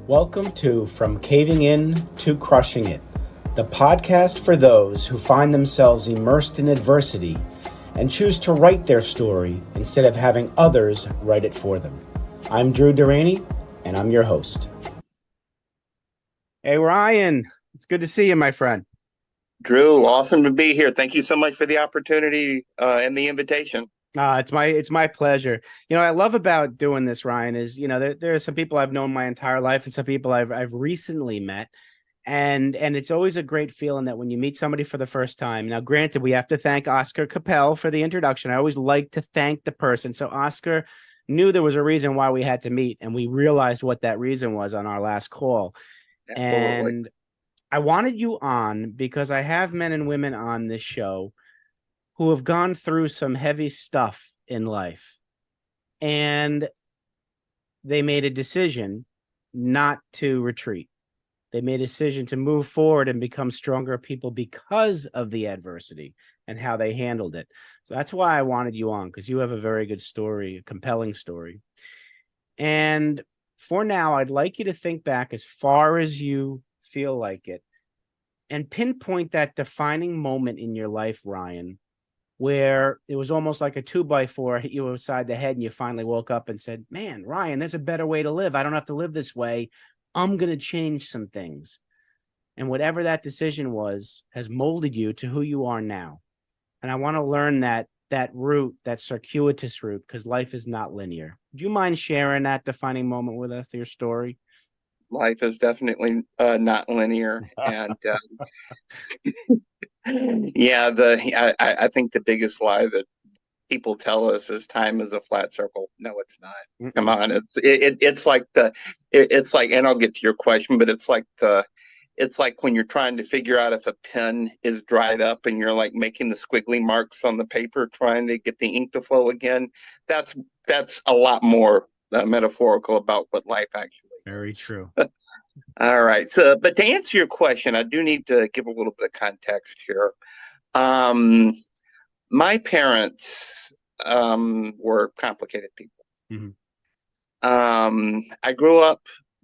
Welcome to From Caving In to Crushing It, the podcast for those who find themselves immersed in adversity and choose to write their story instead of having others write it for them. I'm Drew Durrani, and I'm your host. Hey, Ryan. It's good to see you, my friend. Drew, awesome to be here. Thank you so much for the opportunity and the invitation. It's my pleasure. What I love about doing this, Ryan, is there are some people I've known my entire life and some people I've recently met, and it's always a great feeling that when you meet somebody for the first time. Now, granted, we have to thank Oscar Capel for the introduction. I always like to thank the person. So Oscar knew there was a reason why we had to meet, and we realized what that reason was on our last call. Absolutely. And I wanted you on because I have men and women on this show who have gone through some heavy stuff in life, and they made a decision not to retreat. They made a decision to move forward and become stronger people because of the adversity and how they handled it. So that's why I wanted you on, because you have a very good story, a compelling story. And for now, I'd like you to think back as far as you feel like it and pinpoint that defining moment in your life, Ryan, where it was almost like a 2x4 hit you upside the head and you finally woke up and said, man, Ryan, there's a better way to live. I don't have to live this way. I'm going to change some things. And whatever that decision was has molded you to who you are now. And I want to learn that route, that circuitous route, because life is not linear. Do you mind sharing that defining moment with us, your story? Life is definitely not linear. And I think the biggest lie that people tell us is time is a flat circle. No, it's not. Mm-mm. Come on. It's like and I'll get to your question, but it's like when you're trying to figure out if a pen is dried up and you're like making the squiggly marks on the paper, trying to get the ink to flow again. That's a lot more metaphorical about what life actually is. Very true. All right. So, but to answer your question, I do need to give a little bit of context here. My parents were complicated people. Mm-hmm. I grew up,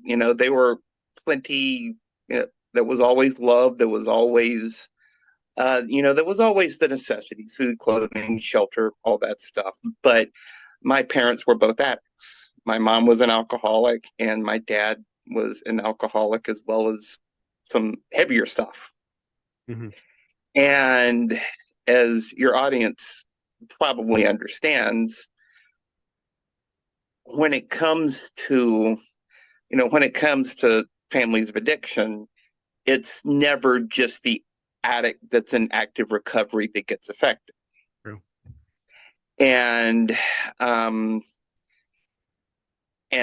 they were plenty, there was always love. There was always, there was always the necessities, food, clothing, shelter, all that stuff. But my parents were both addicts. My mom was an alcoholic and my dad was an alcoholic, as well as some heavier stuff. Mm-hmm. And as your audience probably understands, when it comes to families of addiction, it's never just the addict that's in active recovery that gets affected. True. And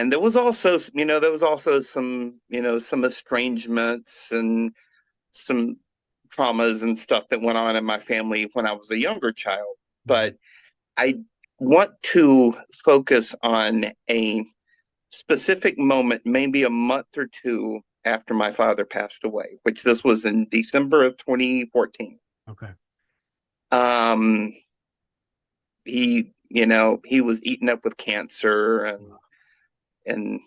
there was also some estrangements and some traumas and stuff that went on in my family when I was a younger child. But I want to focus on a specific moment, maybe a month or two after my father passed away, which this was in December of 2014. Okay. He was eaten up with cancer and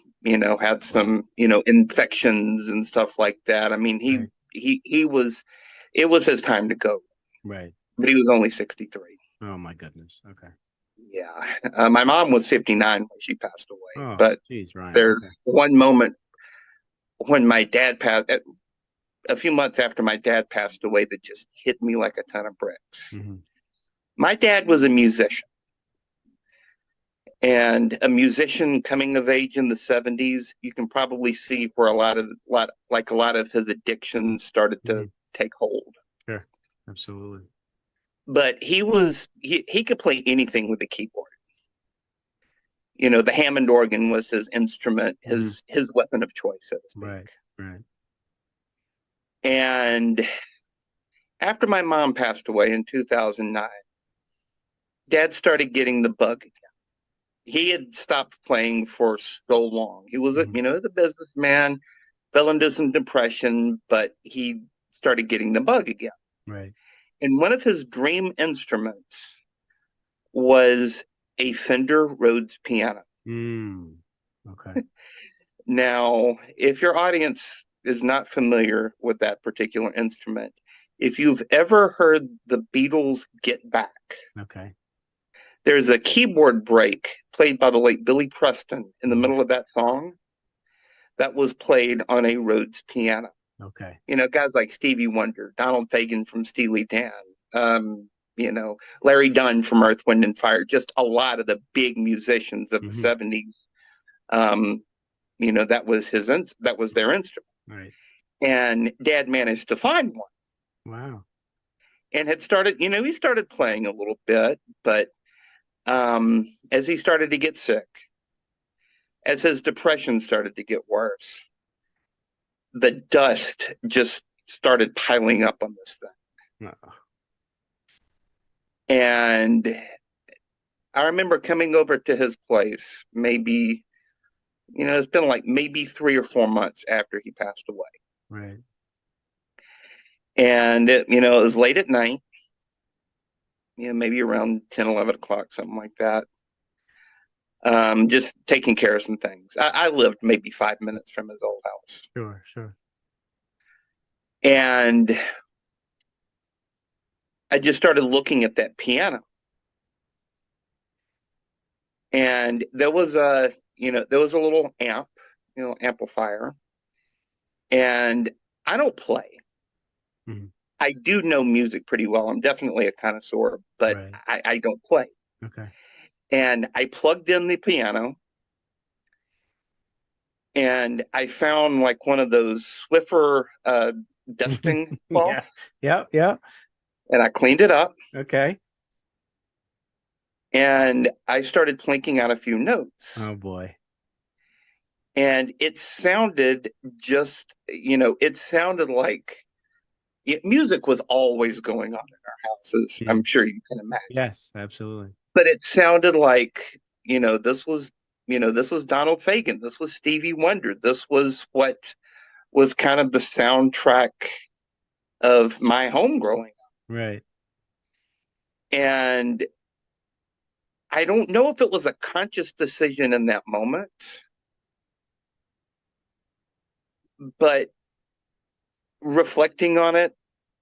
had some infections and stuff like that. I mean, it was his time to go. Right. But he was only 63. Oh my goodness. Okay. Yeah. My mom was 59 when she passed away. Oh, but geez, Ryan. there's one moment when my dad passed, a few months after my dad passed away, that just hit me like a ton of bricks. Mm-hmm. My dad was a musician. And a musician coming of age in the 70s, you can probably see where a lot of his addictions started to take hold. Sure, absolutely. But he could play anything with the keyboard. The Hammond organ was his instrument, his weapon of choice, so to speak. Right. And after my mom passed away in 2009, Dad started getting the bug again. He had stopped playing for so long. He was a businessman, fell into some depression, but he started getting the bug again. Right. And one of his dream instruments was a Fender Rhodes piano. Okay. Now, if your audience is not familiar with that particular instrument, if you've ever heard the Beatles Get Back, Okay. there's a keyboard break played by the late Billy Preston in the Mhm. middle of that song that was played on a Rhodes piano. Okay. You know, guys like Stevie Wonder, Donald Fagen from Steely Dan, Larry Dunn from Earth, Wind and Fire, just a lot of the big musicians of the Hmm. 70s. Um, that was their instrument. Right. And Dad managed to find one Wow. and had started, he started playing a little bit, but as he started to get sick, as his depression started to get worse, the dust just started piling up on this thing. Uh, And I remember coming over to his place, maybe, it's been like maybe 3 or 4 months after he passed away. right. And it was late at night, maybe around 10, 11 o'clock, something like that. Just taking care of some things. I lived maybe 5 minutes from his old house. Sure. Sure. And I just started looking at that piano. And there was a little amplifier. And I don't play. Hmm. I do know music pretty well. I'm definitely a connoisseur, but Right. I don't play. Okay. And I plugged in the piano and I found like one of those Swiffer dusting cloths, Yeah. Yep. Yep. and I cleaned it up Okay. and I started plinking out a few notes. Oh boy. And it sounded it sounded like music was always going on in our houses. Yeah. I'm sure you can imagine. Yes. Absolutely. But it sounded like, this was Donald Fagen. This was Stevie Wonder. This was what was kind of the soundtrack of my home growing up. Right. And I don't know if it was a conscious decision in that moment, but reflecting on it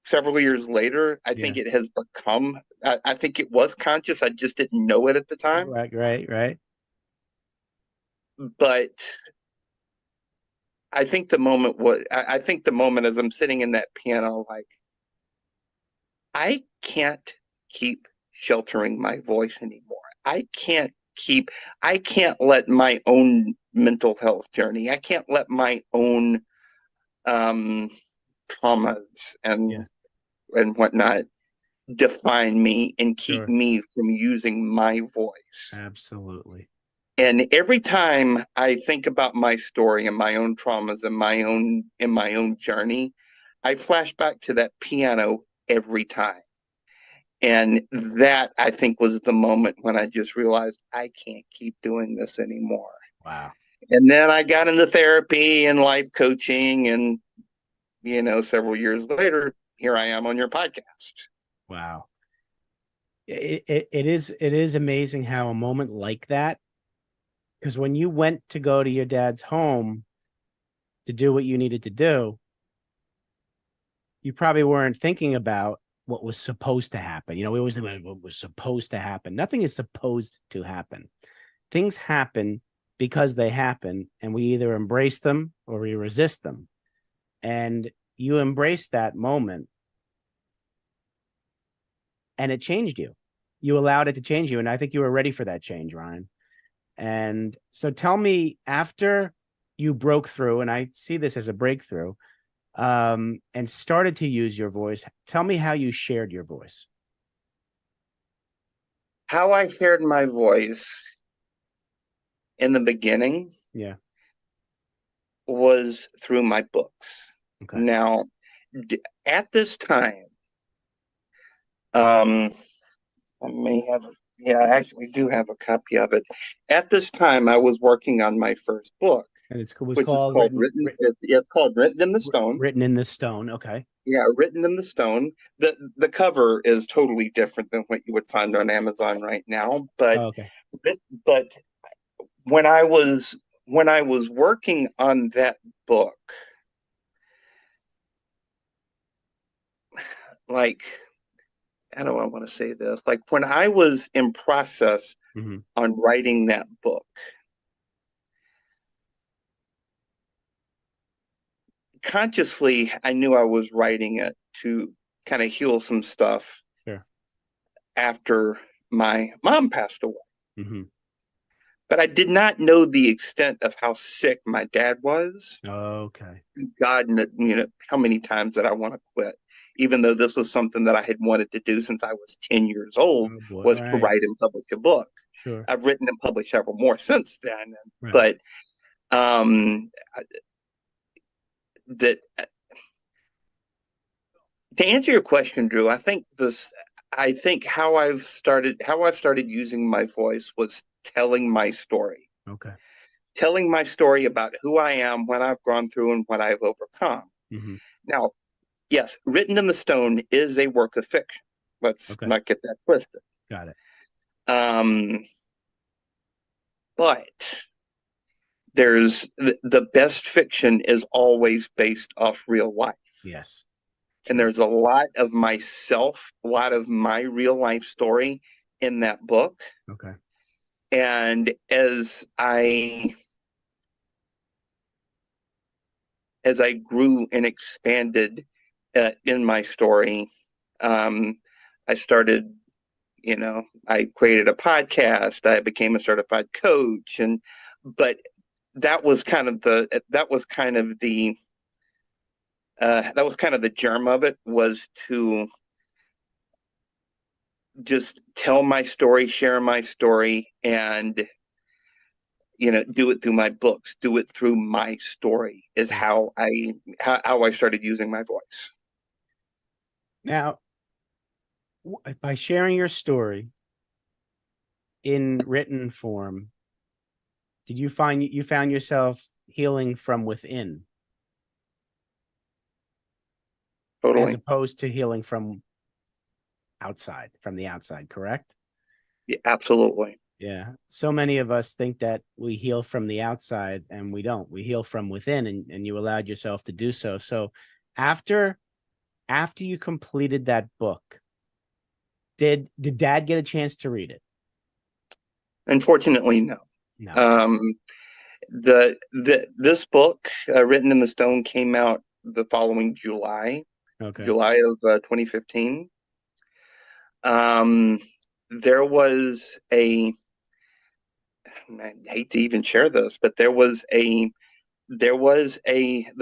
several years later, I Yeah. think it has become, I think it was conscious. I just didn't know it at the time. Right. Right. Right. But I think the moment as I'm sitting in that piano, like, I can't keep sheltering my voice anymore. I can't keep, I can't let my own mental health journey, I can't let my own um, traumas Yeah. and whatnot define me and keep Sure. me from using my voice. Absolutely. And every time I think about my story and my own traumas and my own journey, I flash back to that piano every time. And that, I think, was the moment when I just realized I can't keep doing this anymore. Wow. And then I got into therapy and life coaching. And, several years later, here I am on your podcast. Wow. It is amazing how a moment like that, because when you went to go to your dad's home to do what you needed to do, you probably weren't thinking about what was supposed to happen. We always think about what was supposed to happen. Nothing is supposed to happen. Things happen because they happen, and we either embrace them or we resist them. And you embraced that moment, and it changed you. You allowed it to change you, and I think you were ready for that change, Ryan. And so tell me, after you broke through, and I see this as a breakthrough, and started to use your voice, tell me how you shared your voice. How I shared my voice in the beginning Yeah. was through my books. Okay. Now, at this time, um, I may have, yeah, I actually do have a copy of it. At this time, I was working on my first book, And it was which is called called It's called Written in the Stone. Written in the Stone. Okay. Yeah, Written in the Stone. The cover is totally different than what you would find on Amazon right now, Oh, okay. but when I was when I was working on that book, like, how do I want to say this? Like when I was in process Mm-hmm. on writing that book, consciously, I knew I was writing it to kind of heal some stuff Sure. after my mom passed away. Mm-hmm. But I did not know the extent of how sick my dad was. Okay. God, how many times did I want to quit? Even though this was something that I had wanted to do since I was 10 years old, Oh boy. was to Right. write and publish a book. Sure. I've written and published several more since then, Right. but um, that to answer your question, Drew, I think how I've started using my voice was Okay. telling my story about who I am, what I've gone through, and what I've overcome. Mm-hmm. Now, yes, Written in the Stone is a work of fiction. Let's Okay. not get that twisted. Got it. Um, but the best fiction is always based off real life. Yes. And True. there's a lot of myself, a lot of my real life story in that book. Okay. And as I grew and expanded in my story, um, I started, I created a podcast. I became a certified coach, and but that was kind of the germ of it, was to just tell my story, share my story, and do it through my books, do it through my story is Sure. how I started using my voice. Now, by sharing your story in written form, did you found yourself healing from within as Totally. opposed to healing from from the outside, correct? Yeah, absolutely. Yeah. So many of us think that we heal from the outside and we don't. We heal from within, and you allowed yourself to do so. So after you completed that book, did dad get a chance to read it? Unfortunately, no. No. Um, this book, Written in the Stone, came out the following July, Okay. July of 2015. Um, there was a I hate to even share this, but the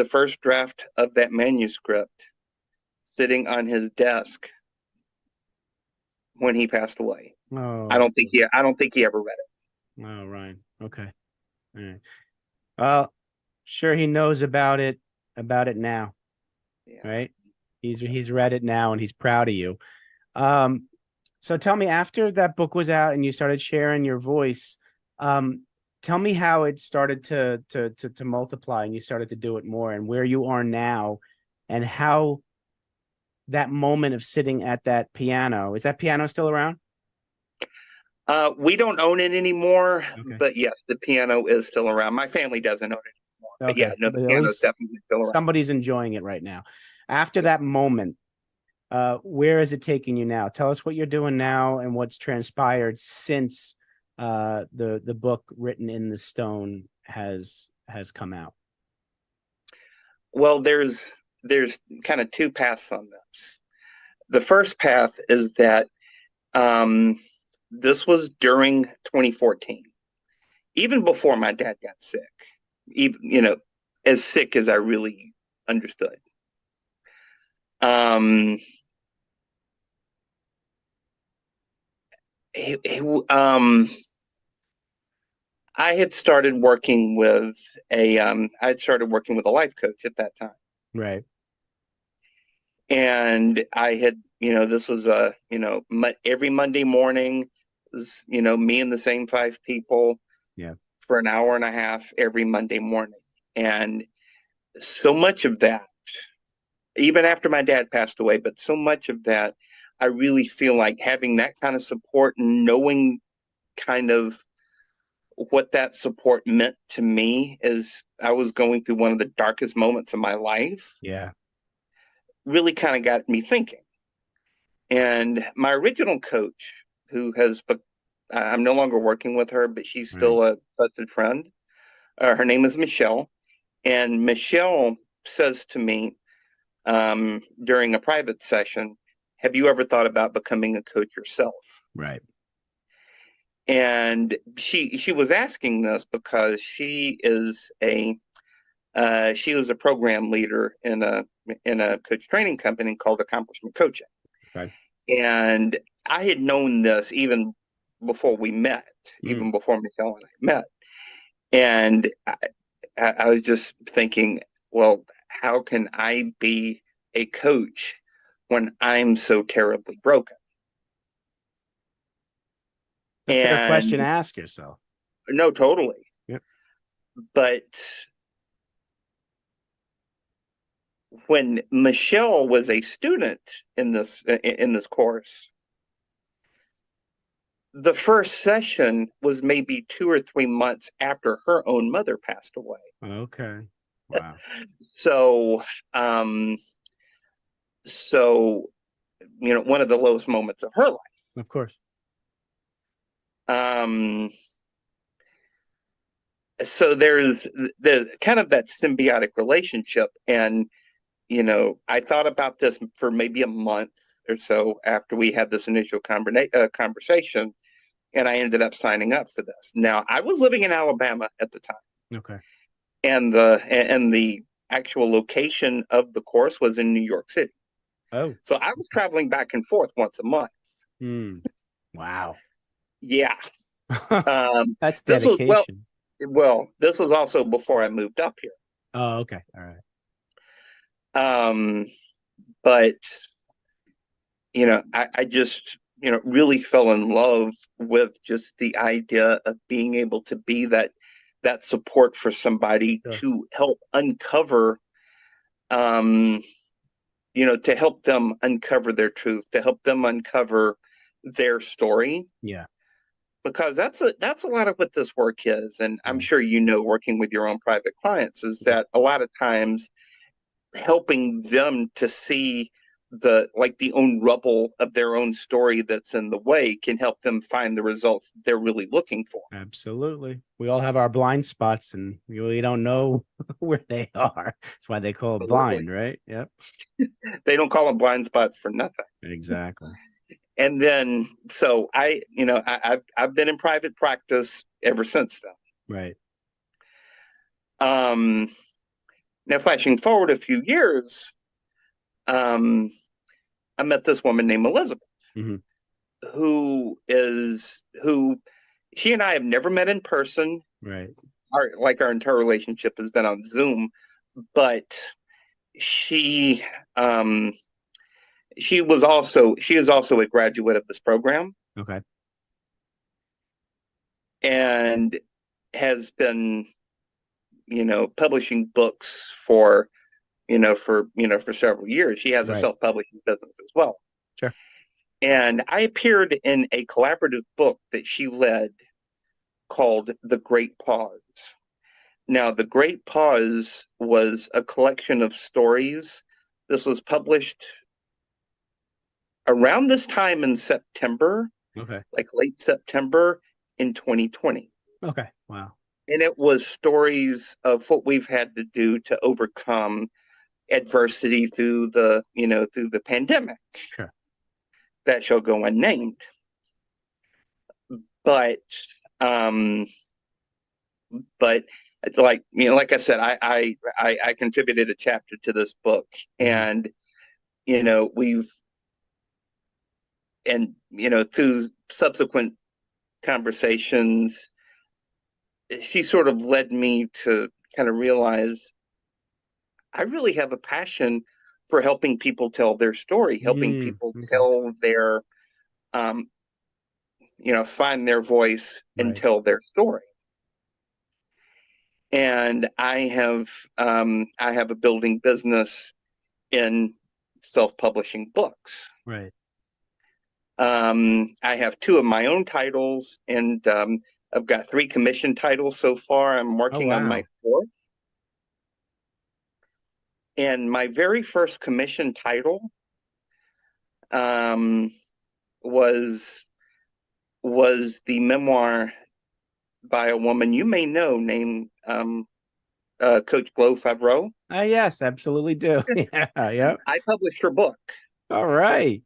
first draft of that manuscript sitting on his desk when he passed away. Oh, I don't think he ever read oh, Ryan. Okay. All right. Well, sure he knows about it now, it. Yeah. right? He's read it now and he's proud of you. Um, so tell me, after that book was out and you started sharing your voice, um, tell me how it started to multiply and you started to do it more, and where you are now, and how that moment of sitting at that piano, is that piano still around? We don't own it anymore, Okay. but yes, the piano is still around. My family doesn't own it anymore, but yeah, Okay. no, the But at piano is least definitely still around. somebody's enjoying it right now. After Yeah. that moment, where is it taking you now? Tell us what you're doing now and what's transpired since the book Written in the Stone has come out. Well, there's kind of two paths on this. The first path is that um, this was during 2014, even before my dad got sick, even as sick as I really understood. Um, he, he, um, I had started working with a life coach at that time, Right. and I had, this was every Monday morning, was, me and the same five people Yeah. for an hour and a half every Monday morning, and so much of that, even after my dad passed away, but so much of that, I really feel like having that kind of support and knowing kind of what that support meant to me is I was going through one of the darkest moments of my life, Yeah. really kind of got me thinking. And my original coach, who has, I'm no longer working with her, but she's Right. still a trusted friend. Her name is Michelle. And Michelle says to me during a private session, have you ever thought about becoming a coach yourself? Right. And she was asking this because she was a program leader in a coach training company called Accomplishment Coaching. Right. And I had known this even before we met, Mm. even before Michelle and I met. And I was just thinking, well, how can I be a coach when I'm so terribly broken? A fair question to And ask yourself. no, totally. Yep. But when Michelle was a student in this course, the first session was maybe 2 or 3 months after her own mother passed away. Okay. Wow. So, um, so one of the lowest moments of her life. Of course. Um, so there's the kind of that symbiotic relationship, and I thought about this for maybe a month or so after we had this initial conversation, and I ended up signing up for this. Now, I was living in Alabama at the time, Okay. and the actual location of the course was in New York City. Oh. So I was traveling back and forth once a month. Mm. Wow. Yeah. Um, That's this was dedication. this was also before I moved up here. Oh, okay. All right. Um, but I just really fell in love with just the idea of being able to be that support for somebody Sure. to help uncover um to help them uncover their truth, to help them uncover their story, Yeah. because that's a lot of what this work is. And I'm Yeah. sure working with your own private clients is Yeah. that a lot of times helping them to see the own rubble of their own story that's in the way can help them find the results they're really looking for. Absolutely. We all have our blind spots and we really don't know where they are. That's why they call it Absolutely. blind, right? Yep. They don't call them blind spots for nothing. Exactly. And then so I've been in private practice ever since then. Right. Um, Now flashing forward a few years, um, I met this woman named Elizabeth, Hmm. who she and I have never met in person. Right. Our entire relationship has been on Zoom, but she um she is also a graduate of this program Okay. and has been publishing books for for several years. She has a Right. self-publishing business as well. Sure. And I appeared in a collaborative book that she led called The Great Pause. Now, The Great Pause was a collection of stories. This was published around this time in September, Okay. like late September in 2020. Okay. Wow. And it was stories of what we've had to do to overcome adversity through the pandemic Sure. that shall go unnamed. But um but like I said, I contributed a chapter to this book, Hmm. and we've and through subsequent conversations, she sort of led me to kind of realize I really have a passion for helping people tell their story, helping Mm. people Okay. tell their um find their voice and Right. tell their story. And I have a building business in self-publishing books. Right. I have two of my own titles, and I've got 3 commission titles so far. I'm Oh, working on my wow. 4th. And my very first commission title um, was the memoir by a woman you may know named Coach Flo Favreau. Yes, absolutely do. Yeah, yep. I published her book, All right.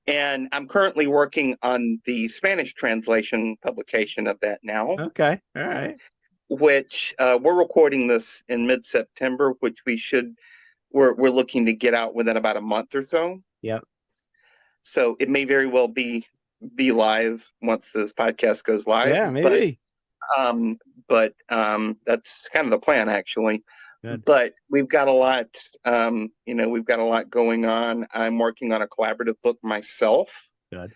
and I'm currently working on the Spanish translation publication of that now, Okay. All right. which we're recording this in mid-September, which we're looking to get out within about a month or so. Yep. So it may very well be live once this podcast goes live, Yeah, maybe. um, that's kind of the plan actually. Good. But we've got a lot, we've got a lot going on. I'm working on a collaborative book myself, Good.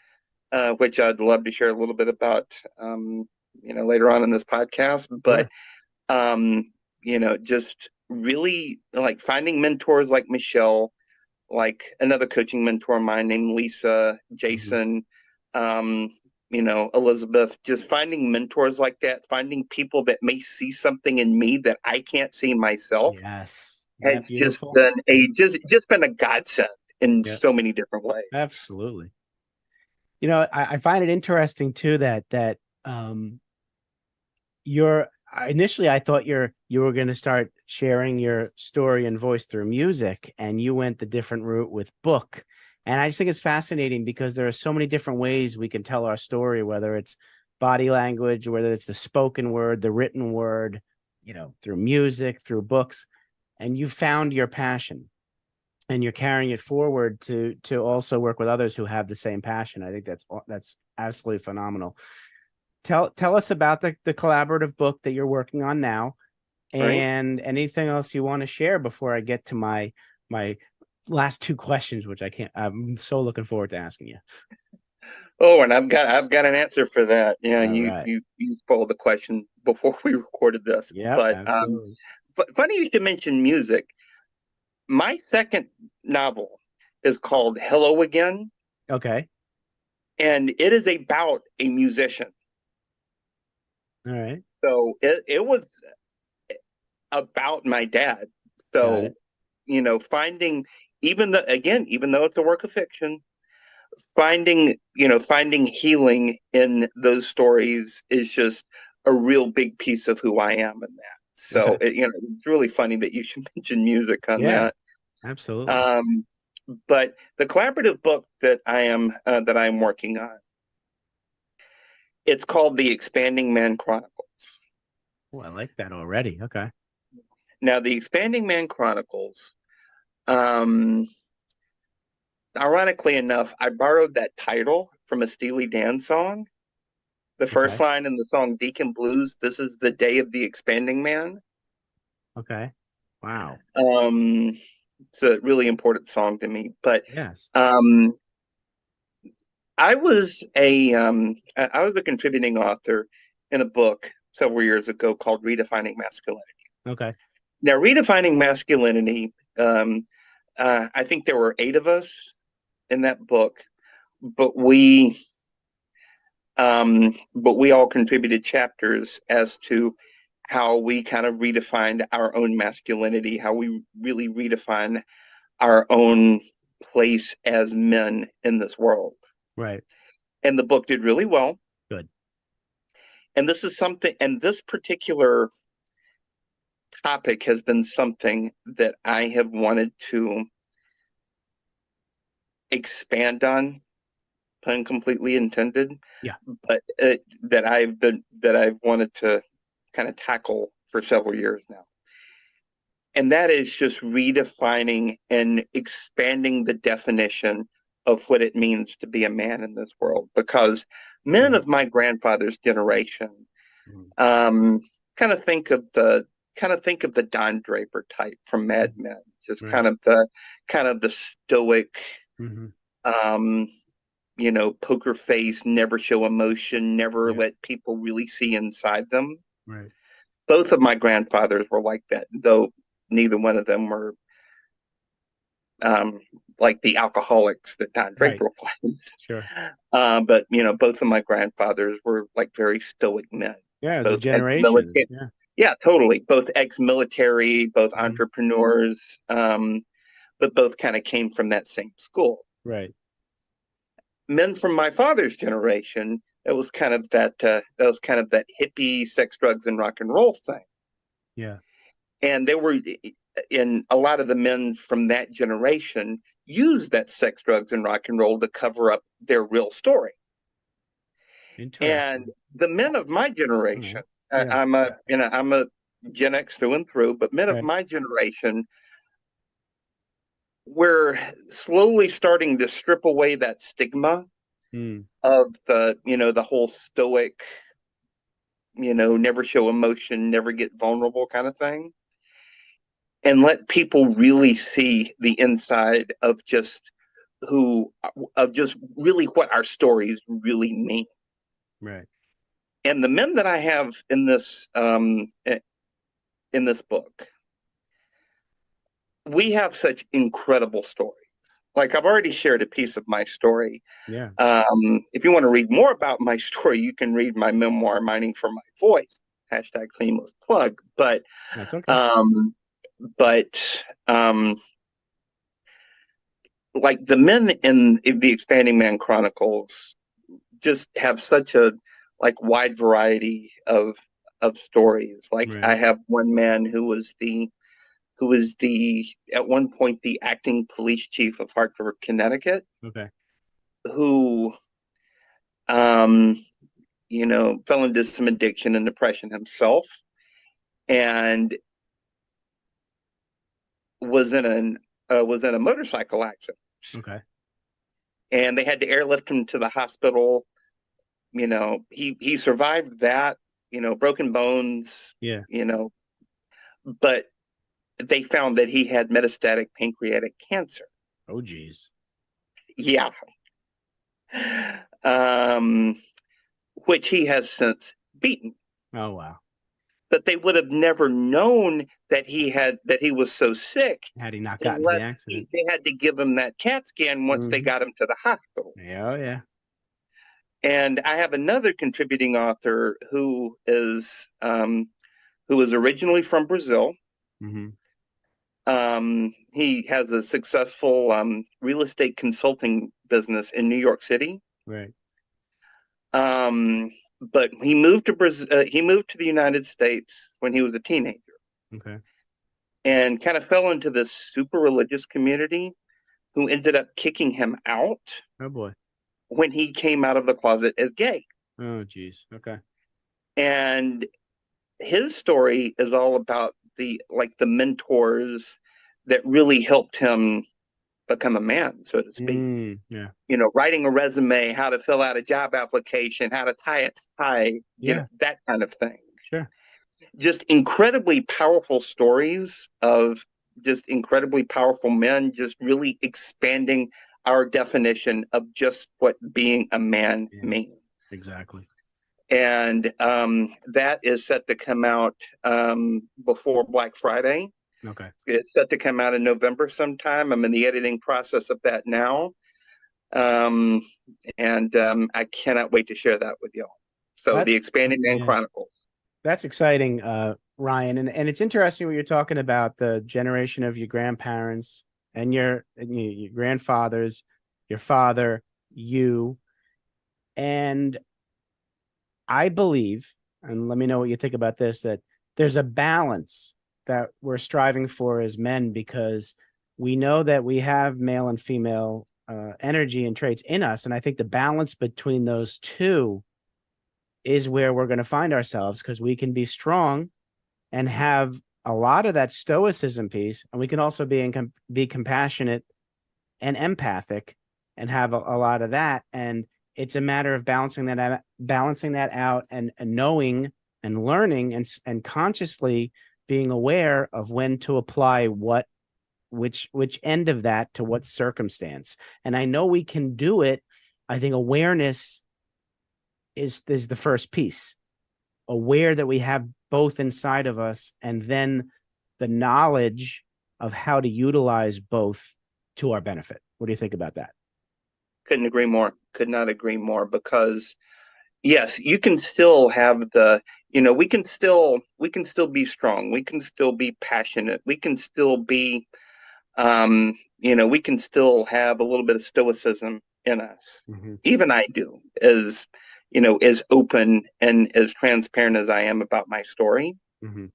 which I'd love to share a little bit about, later on in this podcast. But Sure. just really like finding mentors like Michelle, like another coaching mentor of mine named Lisa, Hmm. Jason, um, Elizabeth, just finding mentors like that, finding people that may see something in me that I can't see myself Yes. Isn't has that beautiful? just been a godsend in Yeah, so many different ways. absolutely. I find it interesting too that um you're initially I thought you were going to start sharing your story and voice through music, and you went the different route with book. And I just think it's fascinating because there are so many different ways we can tell our story, whether it's body language, whether it's the spoken word, the written word, through music, through books. And you found your passion and you're carrying it forward to also work with others who have the same passion. I think that's absolutely phenomenal. Tell us about the collaborative book that you're working on now, Right. and anything else you want to share before I get to my last 2 questions, which I'm so looking forward to asking you. Oh, and I've got an answer for that. Yeah, All you right. you you spoiled the question before we recorded this. Yep, But absolutely. funny you should mention music. My second novel is called Hello Again, Okay. and it is about a musician. All right. So it was about my dad. Got So, it. finding even though it's a work of fiction, finding healing in those stories is just a real big piece of who I am in that. So, Okay. it's really funny that you should mention music on Yeah, that. absolutely. Um, but the collaborative book that I am working on, it's called The Expanding Man Chronicles. Oh, I like that already. Okay. Now, The Expanding Man Chronicles, um, ironically enough, I borrowed that title from a Steely Dan song. The first Okay. line in the song Deacon Blues, "This is the day of the expanding man." Okay. Wow. Um, it's a really important song to me. But Yes. um, I was a contributing author in a book several years ago called Redefining Masculinity. Okay. Now, redefining masculinity, I think there were 8 of us in that book, but we all contributed chapters as to how we kind of redefined our own masculinity, how we really redefine our own place as men in this world. Right. And the book did really well. Good. And this particular topic has been something that I have wanted to expand on, pun completely intended, Yeah. but that I've wanted to kind of tackle for several years now. And that is just redefining and expanding the definition of what it means to be a man in this world. Because men Mm, of my grandfather's generation, mm, um, kind of think of the Don Draper type from Mad mm. Men, just Right. kind of the stoic, Hmm. um, poker face, never show emotion, never Yeah. let people really see inside them. Right. Both of my grandfathers were like that, though neither one of them were um, like the alcoholics that Don Right. Draper was. Sure. But both of my grandfathers were like very stoic men, Yeah, it was a both generation. ex-military. Yeah. Yeah, totally. Both ex-military, both Mhm. entrepreneurs, but both kind of came from that same school. Right. Men from my father's generation, it was kind of that hippie sex, drugs, and rock and roll thing. Yeah. And they were in a lot of the men from that generation used that sex, drugs, and rock and roll to cover up their real story. And Interesting. the men of my All generation, right. Yeah. I'm a Gen X through and through, but men of Right. my generation, we're slowly starting to strip away that stigma Mm. of the whole stoic, never show emotion, never get vulnerable kind of thing, and let people really see the inside of just really what our stories really mean. Right. And the men that I have in this book, we have such incredible stories. Like I've already shared a piece of my story. Yeah. If you want to read more about my story, you can read my memoir, Mining for My Voice. Hashtag shameless plug. That's okay. Um, but like the men in the Expanding Man Chronicles just have such a like wide variety of stories. Like I Right. have one man who was the at one point the acting police chief of Hartford, Connecticut, Okay. who um, fell into some addiction and depression himself, and was in an was in a motorcycle accident, Okay. and they had to airlift him to the hospital. He survived that. Broken bones. Yeah. But they found that he had metastatic pancreatic cancer. Oh, geez. Yeah, um, which he has since beaten. Oh, wow. But they would have never known that he was so sick Had he not gotten to the unless accident. they had to give him that CAT scan once they Hmm. got him to the hospital. Yeah. Oh, yeah. And I have another contributing author who is originally from Brazil. Hmm. He has a successful real estate consulting business in New York City. Right. But he moved to Brazil. He moved to the United States when he was a teenager, Okay. and kind of fell into this super religious community who ended up kicking him out Oh, boy. when he came out of the closet as gay. Oh, geez. Okay. And his story is all about the mentors that really helped him become a man, so to speak. Yeah. Writing a resume, how to fill out a job application, how to tie a tie, Yeah. that kind of thing. Sure. Just incredibly powerful stories of just incredibly powerful men, just really expanding our definition of just what being a man Yeah. means. Exactly. And that is set to come out before Black Friday. Okay. It's set to come out in November sometime. I'm in the editing process of that now. Um, and I cannot wait to share that with y'all. So, That. the Expanding Man Yeah. Chronicles. That's exciting, Ryan. And it's interesting what you're talking about, the generation of your grandparents and your grandfathers, your father, you. And I believe, and let me know what you think about this, that there's a balance that we're striving for as men, because we know that we have male and female energy and traits in us. And I think the balance between those two is where we're going to find ourselves, because we can be strong and have a lot of that stoicism piece, and we can also be compassionate and empathic and have a lot of that. And it's a matter of balancing that out, and knowing and learning and consciously being aware of when to apply which end of that to what circumstance. And I know we can do it. I think awareness is the first piece. Aware that we have both inside of us, and then the knowledge of how to utilize both to our benefit. What do you think about that? Couldn't agree more. Could not agree more because yes, you can still have the, we can still be strong. We can still be passionate. We can still be, we can still have a little bit of stoicism in us. Mm-hmm. Even I do, as open and as transparent as I am about my story. Mm-hmm.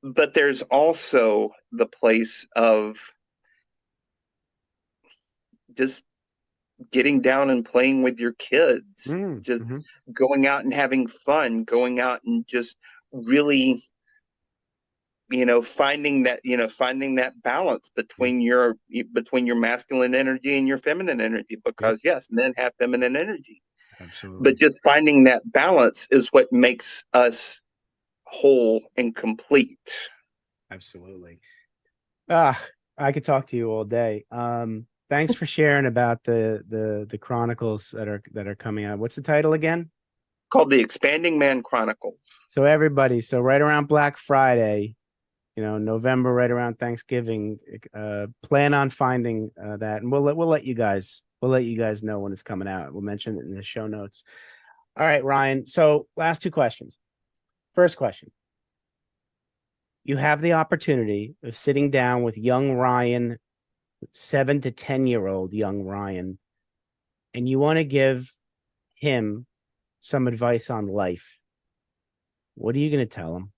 But there's also the place of just getting down and playing with your kids, just Mm-hmm. going out and having fun, going out and just really, finding that balance Yeah. between your masculine energy and your feminine energy. Yeah. Because yes, men have feminine energy, but Absolutely. just finding that balance is what makes us whole and complete. Absolutely. Ah, I could talk to you all day. Thanks for sharing about the chronicles that are coming out. What's the title again? Called the Expanding Man Chronicles. So everybody, so right around Black Friday, November, right around Thanksgiving, plan on finding that, and we'll let you guys know when it's coming out. We'll mention it in the show notes. All right, Ryan. So last two questions. First question: you have the opportunity of sitting down with young Ryan, 7 to 10 year old young Ryan, and you want to give him some advice on life. What are you going to tell him?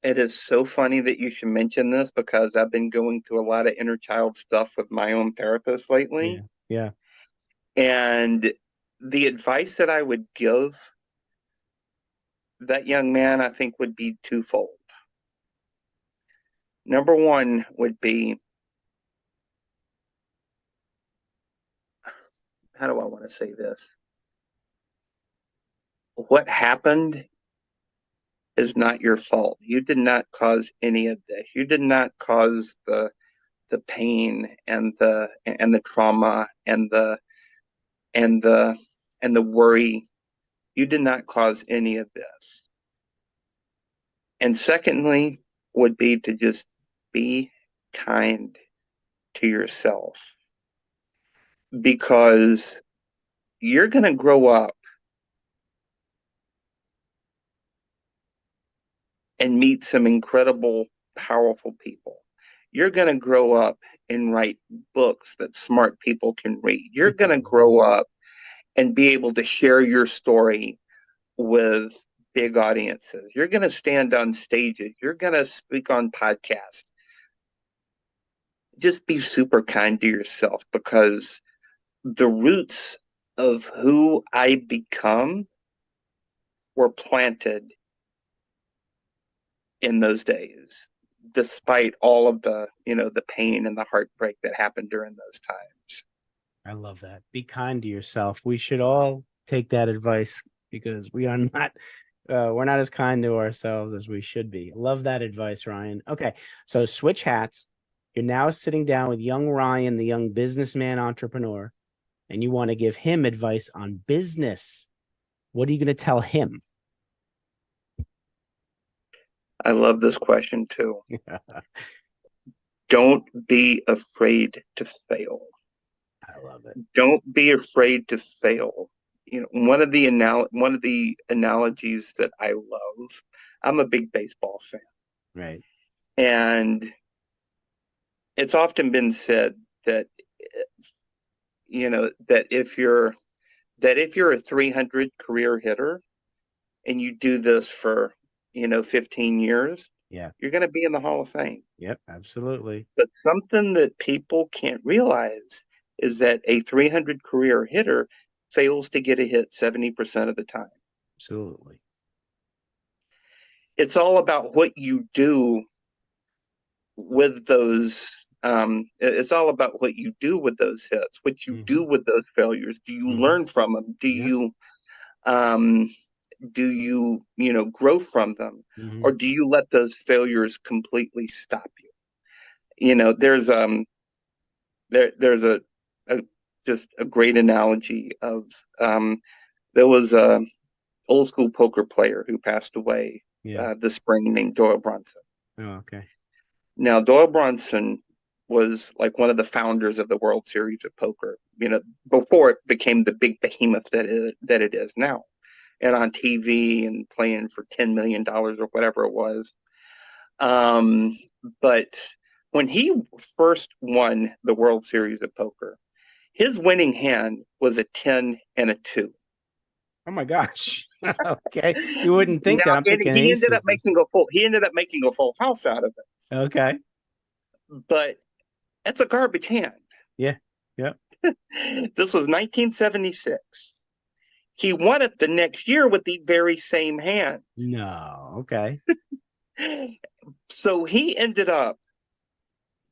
It is so funny that you should mention this because I've been going through a lot of inner child stuff with my own therapist Yeah, lately. yeah. And the advice that I would give that young man, I think, would be twofold. Number one would be, how do I want to say this? What happened is not your fault. You did not cause any of this. You did not cause the pain and the trauma and the and the worry. You did not cause any of this. And secondly, would be to just be kind to yourself because you're going to grow up and meet some incredible, powerful people. You're going to grow up and write books that smart people can read. You're going to grow up and be able to share your story with big audiences. You're going to stand on stages. You're going to speak on podcasts. Just be super kind to yourself because the roots of who I become were planted in those days, despite all of the pain and the heartbreak that happened during those times. I love that. Be kind to yourself. We should all take that advice because we're not as kind to ourselves as we should be. Love that advice, Ryan. Okay, so switch hats. You're now sitting down with young Ryan, the young businessman entrepreneur, and you want to give him advice on business. What are you going to tell him? I love this question too. Don't be afraid to fail. I love it. Don't be afraid to fail. One of the analogies that I love. I'm a big baseball fan, Right. and it's often been said that that if you're a 300 career hitter and you do this for 15 years, Yeah. you're going to be in the Hall of Fame. Yep. Absolutely. But something that people can't realize is that a 300 career hitter fails to get a hit 70% of the time. Absolutely. It's all about what you do with those. It's all about what you do with those hits, what you Mm-hmm. do with those failures. Do you Mm-hmm. learn from them? Yeah. Um, grow from them, Mm-hmm. or do you let those failures completely stop you? There's a just a great analogy of um, there was a old school poker player who passed away Yeah. this spring named Doyle Brunson. Oh, okay. Now, Doyle Brunson was like one of the founders of the World Series of Poker, before it became the big behemoth that it is now, and on TV and playing for $10 million or whatever it was. But when he first won the World Series of Poker, his winning hand was a 10 and a 2. Oh my gosh. Okay. You wouldn't think that. Now, I'm and thinking aces. he ended up making a full house out of it. Okay. But that's a garbage hand. Yeah. Yep. This was 1976. He won it the next year with the very same hand. No. Okay. So he ended up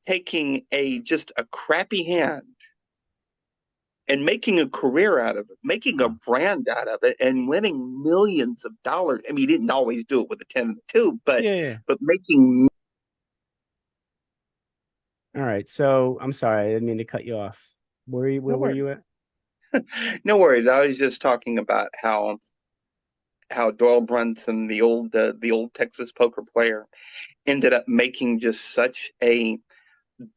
taking just a crappy hand and making a career out of it, making a brand out of it, and winning millions of dollars. I mean, he didn't always do it with a 10 and a 2, but Yeah. making. All right. So I'm sorry. I didn't mean to cut you off. Where No were worries. you at? No worries. I was just talking about how Doyle Brunson, the old Texas poker player, ended up making just such a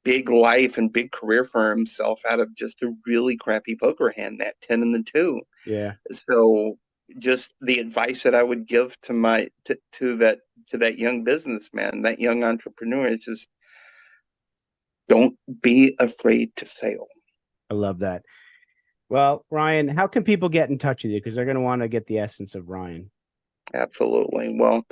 big life and big career for himself out of just a really crappy poker hand, that 10 and the 2. Yeah. So just the advice that I would give to that young businessman, that young entrepreneur, is just don't be afraid to fail. I love that. Well, Ryan, how can people get in touch with you? Because they're going to want to get the essence of Ryan. Absolutely. Well,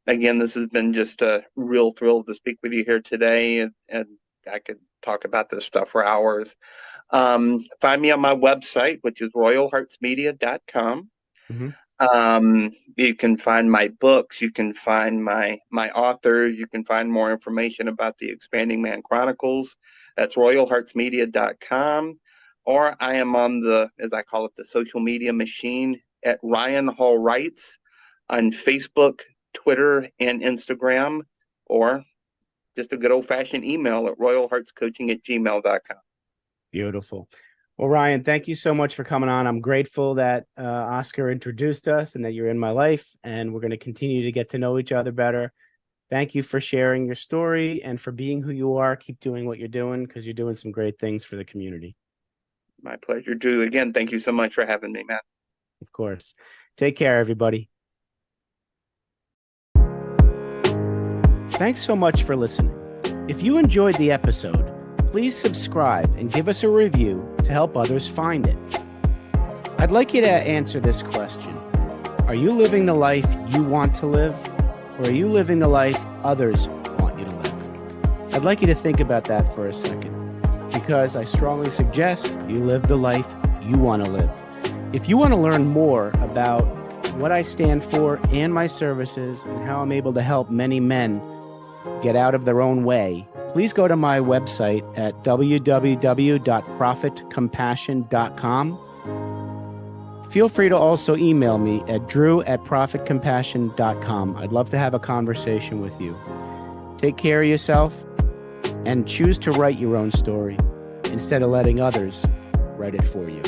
again, this has been just a real thrill to speak with you here today, and I could talk about this stuff for hours. Find me on my website, which is royalheartsmedia.com. Mm-hmm. You can find my books, you can find my authors, you can find more information about the Expanding Man Chronicles. That's royalheartsmedia.com. Or I am on as I call it, the social media machine at Ryan Hall Writes on Facebook, Twitter, and Instagram, or just a good old-fashioned email at royalheartscoaching@gmail.com. Beautiful. Well, Ryan, thank you so much for coming on. I'm grateful that Oscar introduced us and that you're in my life, and we're going to continue to get to know each other better. Thank you for sharing your story and for being who you are. Keep doing what you're doing because you're doing some great things for the community. My pleasure, Drew. Again, thank you so much for having me, man. Of course. Take care, everybody. Thanks so much for listening. If you enjoyed the episode, please subscribe and give us a review to help others find it. I'd like you to answer this question. Are you living the life you want to live, or are you living the life others want you to live? I'd like you to think about that for a second, because I strongly suggest you live the life you want to live. If you want to learn more about what I stand for and my services and how I'm able to help many men get out of their own way, please go to my website at www.profitcompassion.com. Feel free to also email me at drew@profitcompassion.com. I'd love to have a conversation with you. Take care of yourself and choose to write your own story instead of letting others write it for you.